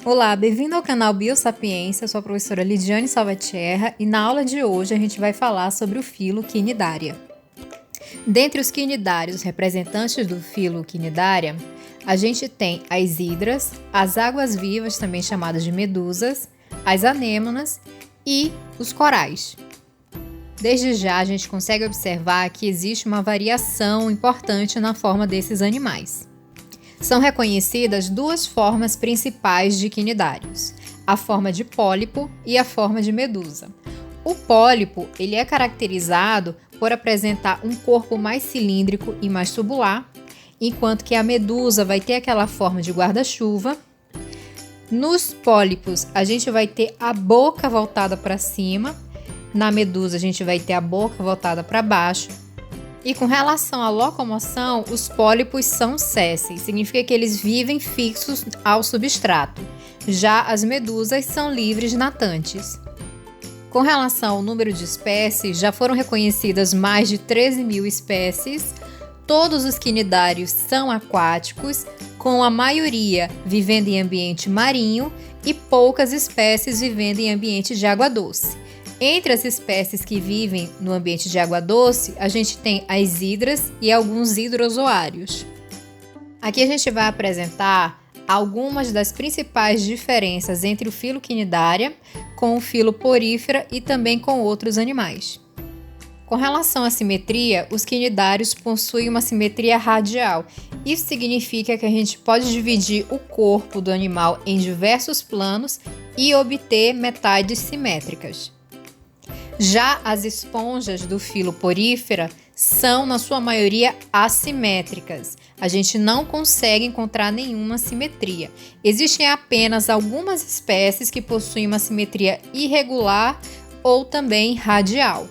Olá, bem-vindo ao canal Biosapiência, eu sou a professora Lidiane Salvatierra e na aula de hoje a gente vai falar sobre o filo Quinidária. Dentre os quinidários representantes do filo Quinidária, a gente tem as hidras, as águas-vivas, também chamadas de medusas, as anêmonas e os corais. Desde já a gente consegue observar que existe uma variação importante na forma desses animais. São reconhecidas duas formas principais de quinidários, a forma de pólipo e a forma de medusa. O pólipo ele é caracterizado por apresentar um corpo mais cilíndrico e mais tubular, enquanto que a medusa vai ter aquela forma de guarda-chuva. Nos pólipos, a gente vai ter a boca voltada para cima, na medusa a gente vai ter a boca voltada para baixo. E com relação à locomoção, os pólipos são sésseis, significa que eles vivem fixos ao substrato. Já as medusas são livres natantes. Com relação ao número de espécies, já foram reconhecidas mais de 13.000 espécies. Todos os quinidários são aquáticos, com a maioria vivendo em ambiente marinho e poucas espécies vivendo em ambiente de água doce. Entre as espécies que vivem no ambiente de água doce, a gente tem as hidras e alguns hidrozoários. Aqui a gente vai apresentar algumas das principais diferenças entre o filo Quinidária com o filo Porífera e também com outros animais. Com relação à simetria, os quinidários possuem uma simetria radial. Isso significa que a gente pode dividir o corpo do animal em diversos planos e obter metades simétricas. Já as esponjas do filo Porífera são, na sua maioria, assimétricas. A gente não consegue encontrar nenhuma simetria. Existem apenas algumas espécies que possuem uma simetria irregular ou também radial.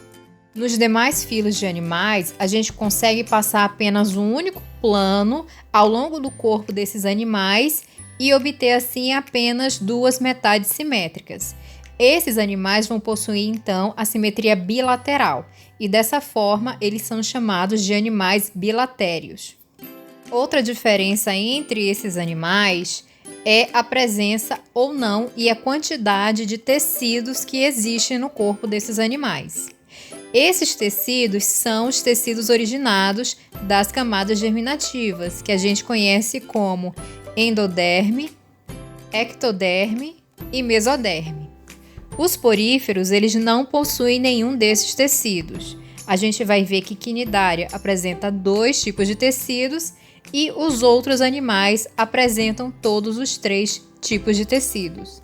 Nos demais filos de animais, a gente consegue passar apenas um único plano ao longo do corpo desses animais e obter, assim, apenas duas metades simétricas. Esses animais vão possuir, então, a simetria bilateral e, dessa forma, eles são chamados de animais bilatérios. Outra diferença entre esses animais é a presença ou não e a quantidade de tecidos que existem no corpo desses animais. Esses tecidos são os tecidos originados das camadas germinativas, que a gente conhece como endoderme, ectoderme e mesoderme. Os poríferos, eles não possuem nenhum desses tecidos. A gente vai ver que Quinidária apresenta dois tipos de tecidos e os outros animais apresentam todos os três tipos de tecidos.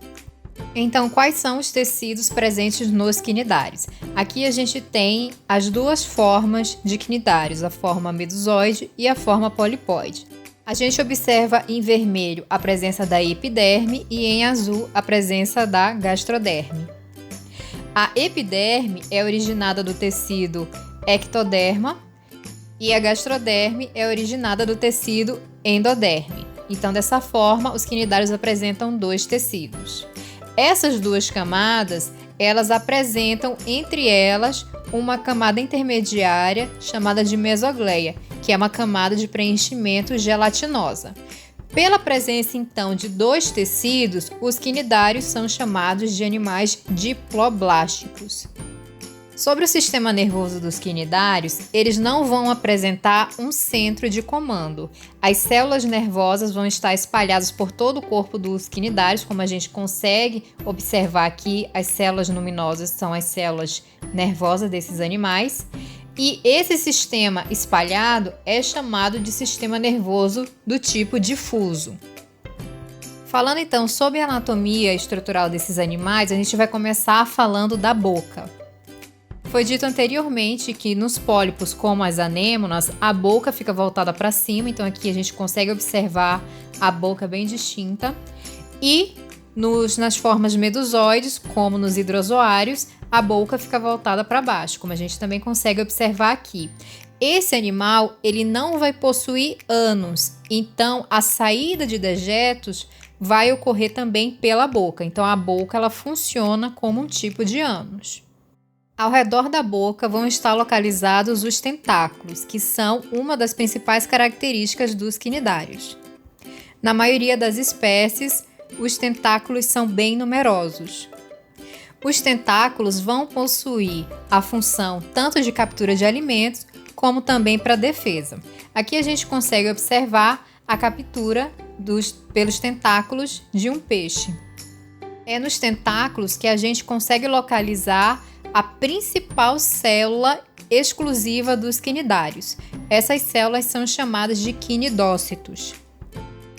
Então, quais são os tecidos presentes nos quinidários? Aqui a gente tem as duas formas de quinidários, a forma medusoide e a forma polipóide. A gente observa em vermelho a presença da epiderme e em azul a presença da gastroderme. A epiderme é originada do tecido ectoderma e a gastroderme é originada do tecido endoderme. Então, dessa forma, os quinidários apresentam dois tecidos. Essas duas camadas, elas apresentam entre elas uma camada intermediária chamada de mesogleia, que é uma camada de preenchimento gelatinosa. Pela presença, então, de dois tecidos, os quinidários são chamados de animais diploblásticos. Sobre o sistema nervoso dos quinidários, eles não vão apresentar um centro de comando. As células nervosas vão estar espalhadas por todo o corpo dos quinidários, como a gente consegue observar aqui, as células luminosas são as células nervosas desses animais. E esse sistema espalhado é chamado de sistema nervoso do tipo difuso. Falando então sobre a anatomia estrutural desses animais, a gente vai começar falando da boca. Foi dito anteriormente que nos pólipos, como as anêmonas, a boca fica voltada para cima, então aqui a gente consegue observar a boca bem distinta. E nas formas medusoides, como nos hidrozoários, a boca fica voltada para baixo, como a gente também consegue observar aqui. Esse animal, ele não vai possuir ânus, então a saída de dejetos vai ocorrer também pela boca. Então a boca ela funciona como um tipo de ânus. Ao redor da boca vão estar localizados os tentáculos, que são uma das principais características dos quinidários. Na maioria das espécies, os tentáculos são bem numerosos. Os tentáculos vão possuir a função tanto de captura de alimentos, como também para defesa. Aqui a gente consegue observar a captura pelos tentáculos de um peixe. É nos tentáculos que a gente consegue localizar a principal célula exclusiva dos quinidários. Essas células são chamadas de quinidócitos.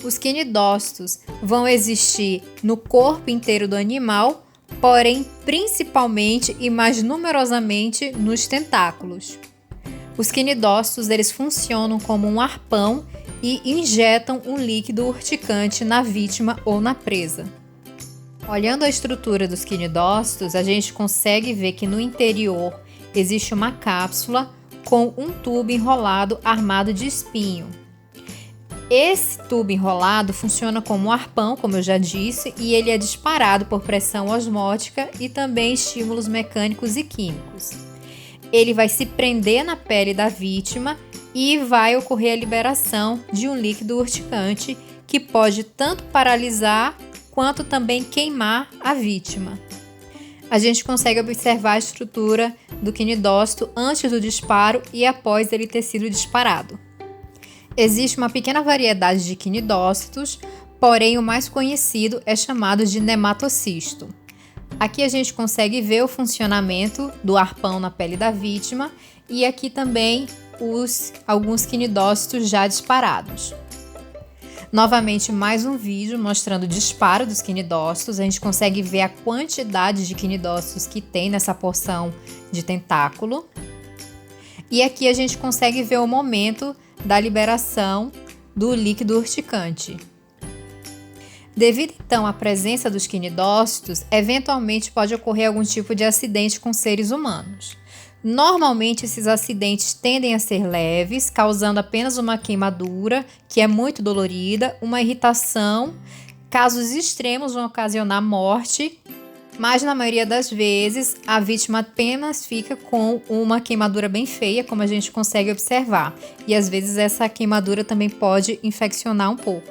Os quinidócitos vão existir no corpo inteiro do animal, porém principalmente e mais numerosamente nos tentáculos. Os quinidócitos eles funcionam como um arpão e injetam um líquido urticante na vítima ou na presa. Olhando a estrutura dos quinidócitos, a gente consegue ver que no interior existe uma cápsula com um tubo enrolado armado de espinho. Esse tubo enrolado funciona como um arpão, como eu já disse, e ele é disparado por pressão osmótica e também estímulos mecânicos e químicos. Ele vai se prender na pele da vítima e vai ocorrer a liberação de um líquido urticante que pode tanto paralisar quanto também queimar a vítima. A gente consegue observar a estrutura do quinidócito antes do disparo e após ele ter sido disparado. Existe uma pequena variedade de quinidócitos, porém o mais conhecido é chamado de nematocisto. Aqui a gente consegue ver o funcionamento do arpão na pele da vítima e aqui também alguns quinidócitos já disparados. Novamente, mais um vídeo mostrando o disparo dos quinidócitos. A gente consegue ver a quantidade de quinidócitos que tem nessa porção de tentáculo. E aqui a gente consegue ver o momento da liberação do líquido urticante. Devido então à presença dos quinidócitos, eventualmente pode ocorrer algum tipo de acidente com seres humanos. Normalmente esses acidentes tendem a ser leves, causando apenas uma queimadura, que é muito dolorida, uma irritação. Casos extremos vão ocasionar morte, mas na maioria das vezes a vítima apenas fica com uma queimadura bem feia, como a gente consegue observar. E às vezes essa queimadura também pode infeccionar um pouco.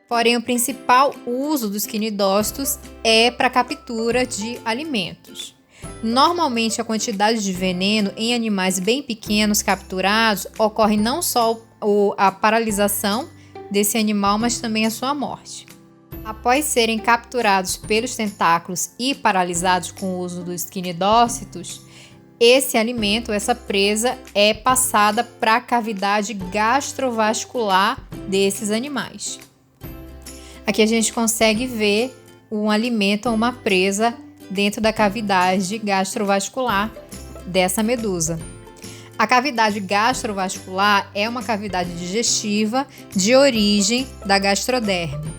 Porém, o principal uso dos quinidócitos é para captura de alimentos. Normalmente, a quantidade de veneno em animais bem pequenos capturados ocorre não só a paralisação desse animal, mas também a sua morte. Após serem capturados pelos tentáculos e paralisados com o uso dos quinidócitos, esse alimento, essa presa, é passada para a cavidade gastrovascular desses animais. Aqui a gente consegue ver um alimento ou uma presa dentro da cavidade gastrovascular dessa medusa. A cavidade gastrovascular é uma cavidade digestiva de origem da gastroderme.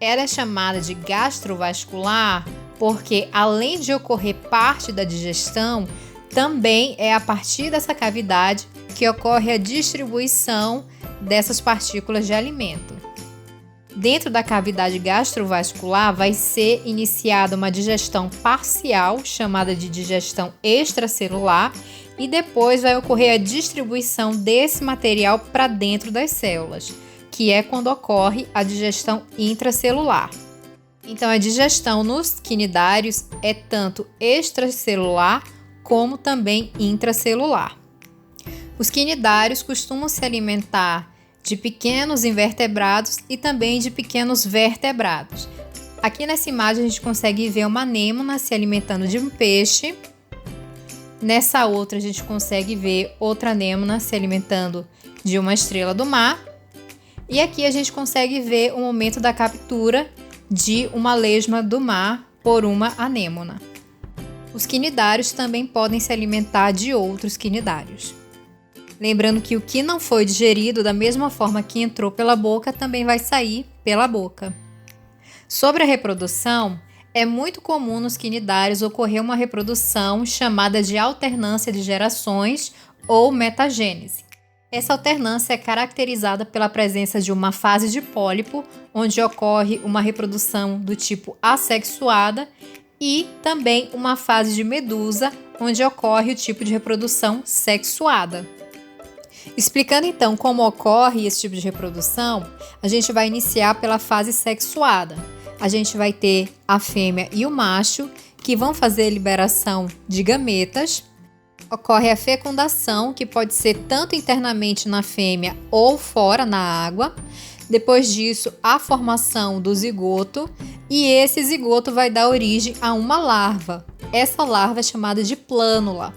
Ela é chamada de gastrovascular porque, além de ocorrer parte da digestão, também é a partir dessa cavidade que ocorre a distribuição dessas partículas de alimento. Dentro da cavidade gastrovascular vai ser iniciada uma digestão parcial, chamada de digestão extracelular, e depois vai ocorrer a distribuição desse material para dentro das células, que é quando ocorre a digestão intracelular. Então, a digestão nos quinidários é tanto extracelular como também intracelular. Os quinidários costumam se alimentar de pequenos invertebrados e também de pequenos vertebrados. Aqui nessa imagem a gente consegue ver uma anêmona se alimentando de um peixe. Nessa outra a gente consegue ver outra anêmona se alimentando de uma estrela do mar. E aqui a gente consegue ver o momento da captura de uma lesma do mar por uma anêmona. Os quinidários também podem se alimentar de outros quinidários. Lembrando que o que não foi digerido da mesma forma que entrou pela boca também vai sair pela boca. Sobre a reprodução, é muito comum nos quinidários ocorrer uma reprodução chamada de alternância de gerações ou metagênese. Essa alternância é caracterizada pela presença de uma fase de pólipo, onde ocorre uma reprodução do tipo assexuada, e também uma fase de medusa, onde ocorre o tipo de reprodução sexuada. Explicando então como ocorre esse tipo de reprodução, a gente vai iniciar pela fase sexuada. a gente vai ter a fêmea e o macho, que vão fazer a liberação de gametas. Ocorre a fecundação, que pode ser tanto internamente na fêmea ou fora na água. Depois disso, a formação do zigoto, e esse zigoto vai dar origem a uma larva. Essa larva é chamada de plânula.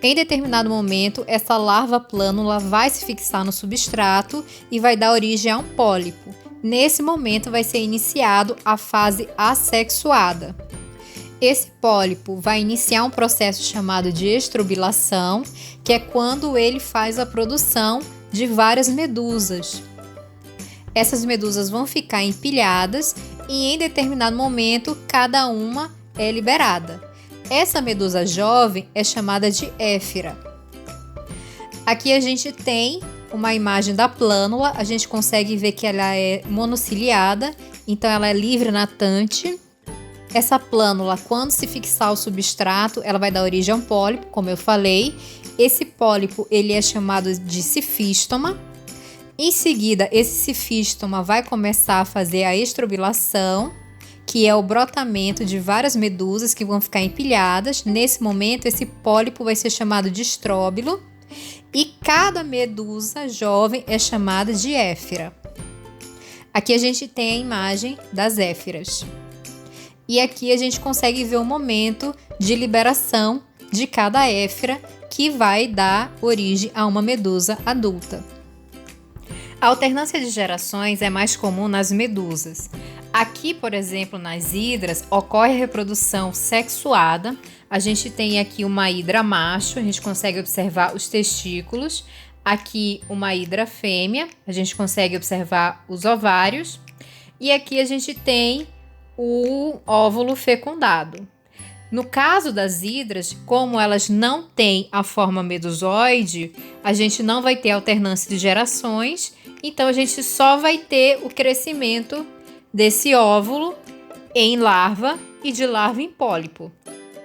Em determinado momento, essa larva plânula vai se fixar no substrato e vai dar origem a um pólipo. Nesse momento, vai ser iniciado a fase assexuada. Esse pólipo vai iniciar um processo chamado de estrobilação, que é quando ele faz a produção de várias medusas. Essas medusas vão ficar empilhadas e em determinado momento cada uma é liberada. Essa medusa jovem é chamada de éfira. Aqui a gente tem uma imagem da plânula, a gente consegue ver que ela é monociliada, então ela é livre natante. Essa plânula, quando se fixar ao substrato, ela vai dar origem a um pólipo, como eu falei. Esse pólipo ele é chamado de cifístoma. Em seguida, esse cifístoma vai começar a fazer a estrobilação, que é o brotamento de várias medusas que vão ficar empilhadas. Nesse momento, esse pólipo vai ser chamado de estróbilo e cada medusa jovem é chamada de éfira. Aqui a gente tem a imagem das éfiras. E aqui a gente consegue ver o momento de liberação de cada éfira, que vai dar origem a uma medusa adulta. A alternância de gerações é mais comum nas medusas. Aqui, por exemplo, nas hidras, ocorre a reprodução sexuada. A gente tem aqui uma hidra macho, a gente consegue observar os testículos. Aqui uma hidra fêmea, a gente consegue observar os ovários. E aqui a gente tem o óvulo fecundado. No caso das hidras, como elas não têm a forma medusoide, a gente não vai ter alternância de gerações, então a gente só vai ter o crescimento desse óvulo em larva e de larva em pólipo.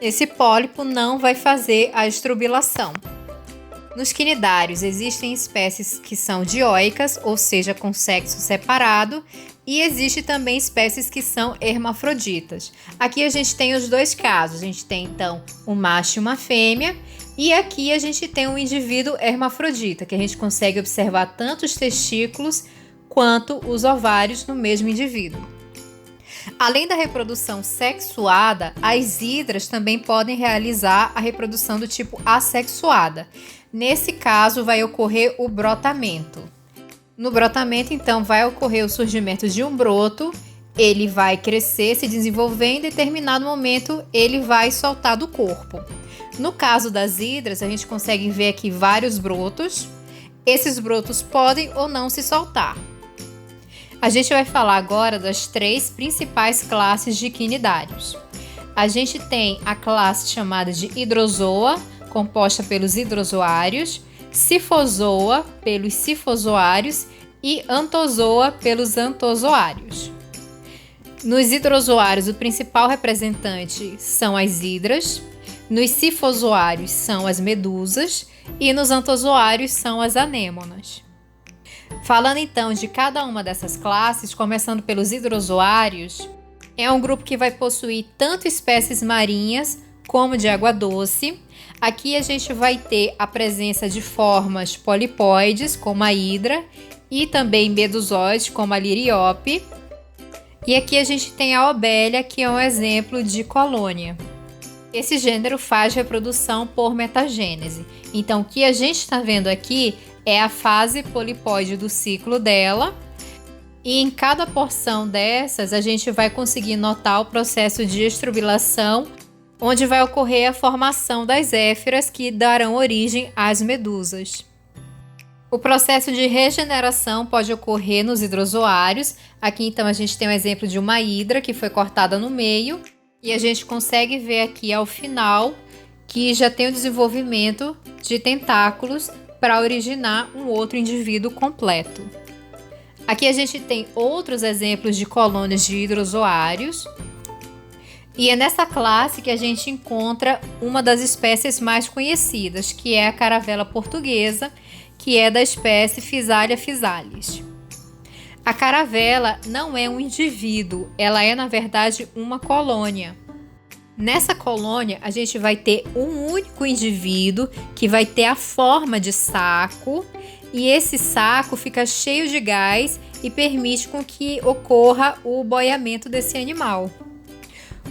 Esse pólipo não vai fazer a estrobilação. Nos quinidários existem espécies que são dioicas, ou seja, com sexo separado, e existe também espécies que são hermafroditas. Aqui a gente tem os dois casos, a gente tem então um macho e uma fêmea, e aqui a gente tem um indivíduo hermafrodita, que a gente consegue observar tanto os testículos quanto os ovários no mesmo indivíduo. Além da reprodução sexuada, as hidras também podem realizar a reprodução do tipo assexuada. Nesse caso, vai ocorrer o brotamento. No brotamento, então, vai ocorrer o surgimento de um broto, ele vai crescer, se desenvolver, em determinado momento ele vai soltar do corpo. No caso das hidras, a gente consegue ver aqui vários brotos. Esses brotos podem ou não se soltar. A gente vai falar agora das três principais classes de quinidários. A gente tem a classe chamada de hidrozoa, composta pelos hidrozoários, cifozoa pelos cifozoários e antozoa pelos antozoários. Nos hidrozoários, o principal representante são as hidras, nos cifozoários são as medusas e nos antozoários são as anêmonas. Falando então de cada uma dessas classes, começando pelos hidrozoários, é um grupo que vai possuir tanto espécies marinhas como de água doce. Aqui a gente vai ter a presença de formas polipóides, como a hidra, e também medusóides, como a liriope. E aqui a gente tem a obélia, que é um exemplo de colônia. Esse gênero faz reprodução por metagênese. Então, o que a gente está vendo aqui é a fase polipóide do ciclo dela. E em cada porção dessas, a gente vai conseguir notar o processo de estrobilação, onde vai ocorrer a formação das éfiras que darão origem às medusas. O processo de regeneração pode ocorrer nos hidrozoários. Aqui então a gente tem um exemplo de uma hidra que foi cortada no meio e a gente consegue ver aqui ao final que já tem o desenvolvimento de tentáculos para originar um outro indivíduo completo. Aqui a gente tem outros exemplos de colônias de hidrozoários. E é nessa classe que a gente encontra uma das espécies mais conhecidas, que é a caravela portuguesa, que é da espécie Physalia physalis. A caravela não é um indivíduo, ela é na verdade uma colônia. Nessa colônia, a gente vai ter um único indivíduo que vai ter a forma de saco, e esse saco fica cheio de gás e permite com que ocorra o boiamento desse animal.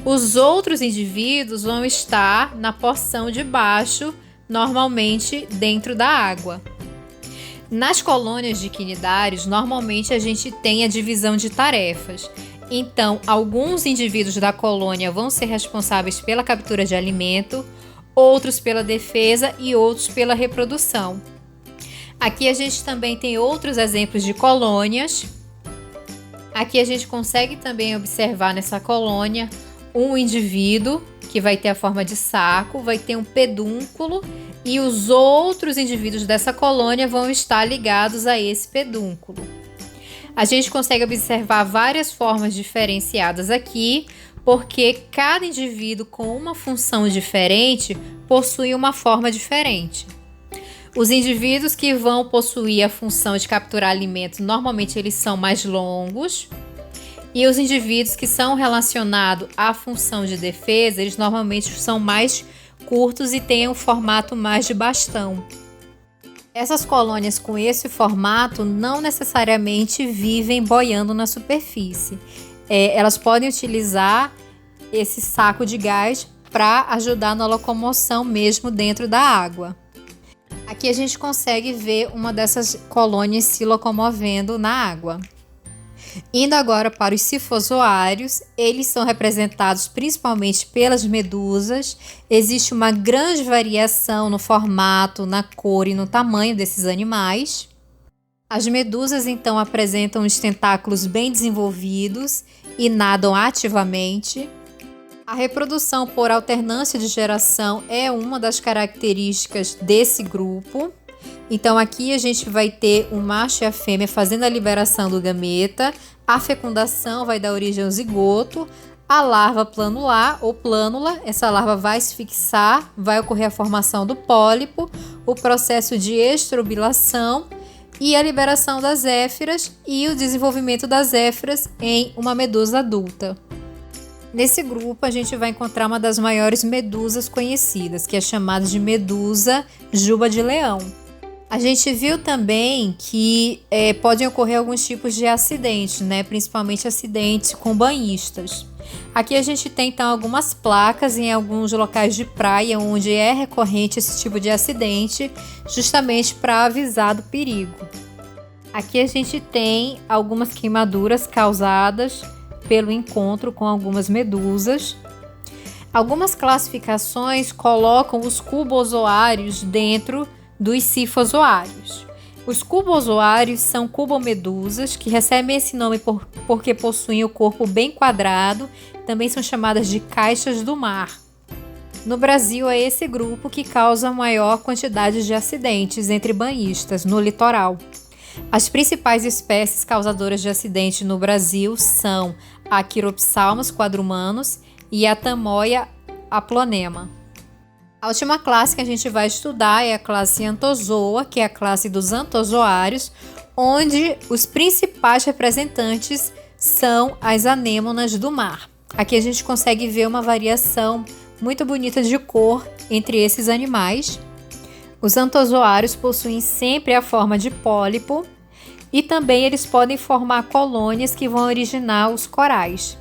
Os outros indivíduos vão estar na porção de baixo, normalmente dentro da água. Nas colônias de quinidários, normalmente a gente tem a divisão de tarefas. Então, alguns indivíduos da colônia vão ser responsáveis pela captura de alimento, outros pela defesa e outros pela reprodução. Aqui a gente também tem outros exemplos de colônias. Aqui a gente consegue também observar nessa colônia um indivíduo que vai ter a forma de saco, vai ter um pedúnculo e os outros indivíduos dessa colônia vão estar ligados a esse pedúnculo. A gente consegue observar várias formas diferenciadas aqui, porque cada indivíduo com uma função diferente possui uma forma diferente. Os indivíduos que vão possuir a função de capturar alimentos, normalmente eles são mais longos, e os indivíduos que são relacionados à função de defesa, eles normalmente são mais curtos e têm um formato mais de bastão. Essas colônias com esse formato não necessariamente vivem boiando na superfície. Elas podem utilizar esse saco de gás para ajudar na locomoção mesmo dentro da água. Aqui a gente consegue ver uma dessas colônias se locomovendo na água. Indo agora para os cifozoários, eles são representados principalmente pelas medusas. Existe uma grande variação no formato, na cor e no tamanho desses animais. As medusas então apresentam os tentáculos bem desenvolvidos e nadam ativamente. A reprodução por alternância de geração é uma das características desse grupo. Então aqui a gente vai ter o macho e a fêmea fazendo a liberação do gameta, a fecundação vai dar origem ao zigoto, a larva planular ou plânula, essa larva vai se fixar, vai ocorrer a formação do pólipo, o processo de estrobilação e a liberação das éfiras e o desenvolvimento das éfiras em uma medusa adulta. Nesse grupo a gente vai encontrar uma das maiores medusas conhecidas, que é chamada de medusa juba de leão. A gente viu também que podem ocorrer alguns tipos de acidentes, né? Principalmente acidentes com banhistas. Aqui a gente tem então algumas placas em alguns locais de praia onde é recorrente esse tipo de acidente, justamente para avisar do perigo. Aqui a gente tem algumas queimaduras causadas pelo encontro com algumas medusas. Algumas classificações colocam os cubozoários dentro dos cifozoários. Os cubozoários são cubomedusas que recebem esse nome porque possuem o corpo bem quadrado, também são chamadas de caixas do mar. No Brasil é esse grupo que causa a maior quantidade de acidentes entre banhistas no litoral. As principais espécies causadoras de acidente no Brasil são a Chiropsalmus quadrumanus e a Tamoia aplonema. A última classe que a gente vai estudar é a classe Anthozoa, que é a classe dos anthozoários, onde os principais representantes são as anêmonas do mar. Aqui a gente consegue ver uma variação muito bonita de cor entre esses animais. Os anthozoários possuem sempre a forma de pólipo e também eles podem formar colônias que vão originar os corais.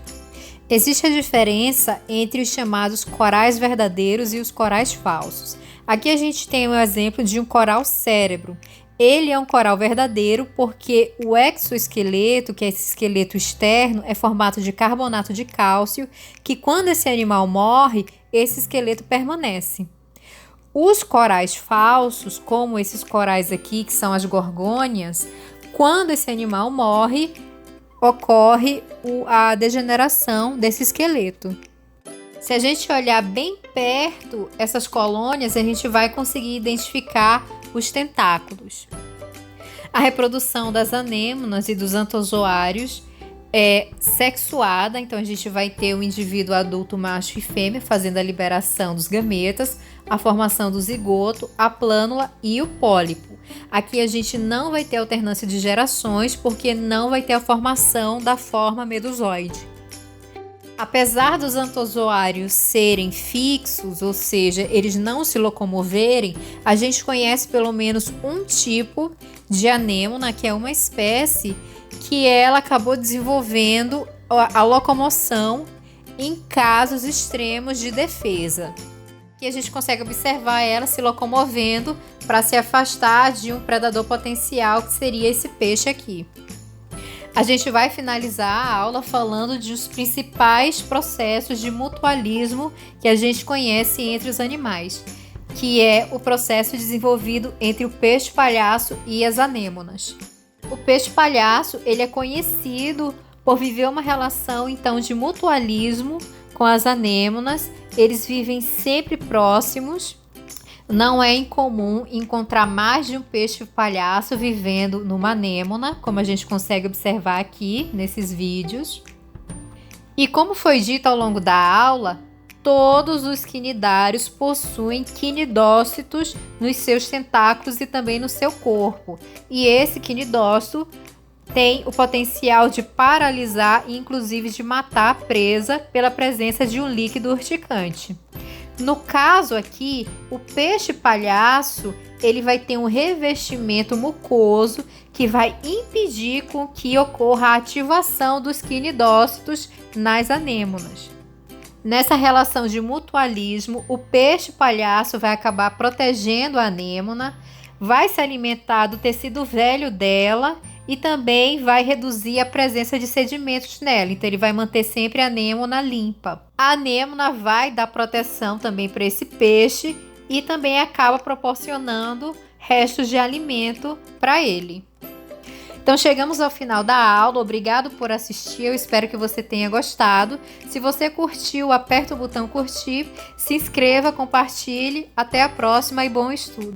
Existe a diferença entre os chamados corais verdadeiros e os corais falsos. Aqui a gente tem um exemplo de um coral cérebro. Ele é um coral verdadeiro porque o exoesqueleto, que é esse esqueleto externo, é formado de carbonato de cálcio, que quando esse animal morre, esse esqueleto permanece. Os corais falsos, como esses corais aqui, que são as gorgônias, quando esse animal morre, ocorre a degeneração desse esqueleto. Se a gente olhar bem perto essas colônias, a gente vai conseguir identificar os tentáculos. A reprodução das anêmonas e dos anthozoários é sexuada, então a gente vai ter o indivíduo adulto macho e fêmea fazendo a liberação dos gametas, a formação do zigoto, a plânula e o pólipo. Aqui a gente não vai ter alternância de gerações, porque não vai ter a formação da forma medusoide. Apesar dos antozoários serem fixos, ou seja, eles não se locomoverem, a gente conhece pelo menos um tipo de anêmona, que é uma espécie que ela acabou desenvolvendo a locomoção em casos extremos de defesa. Que a gente consegue observar ela se locomovendo para se afastar de um predador potencial, que seria esse peixe aqui. A gente vai finalizar a aula falando de os principais processos de mutualismo que a gente conhece entre os animais, que é o processo desenvolvido entre o peixe-palhaço e as anêmonas. O peixe-palhaço, ele é conhecido por viver uma relação então de mutualismo com as anêmonas. Eles vivem sempre próximos. Não é incomum encontrar mais de um peixe-palhaço vivendo numa anêmona, como a gente consegue observar aqui nesses vídeos. E como foi dito ao longo da aula, todos os quinidários possuem quinidócitos nos seus tentáculos e também no seu corpo. E esse quinidócito tem o potencial de paralisar e inclusive de matar a presa pela presença de um líquido urticante. No caso aqui, o peixe-palhaço, ele vai ter um revestimento mucoso que vai impedir com que ocorra a ativação dos quinidócitos nas anêmonas. Nessa relação de mutualismo, o peixe-palhaço vai acabar protegendo a anêmona, vai se alimentar do tecido velho dela e também vai reduzir a presença de sedimentos nela. Então, ele vai manter sempre a anêmona limpa. A anêmona vai dar proteção também para esse peixe e também acaba proporcionando restos de alimento para ele. Então, chegamos ao final da aula. Obrigado por assistir. Eu espero que você tenha gostado. Se você curtiu, aperta o botão curtir, se inscreva, compartilhe. Até a próxima e bom estudo!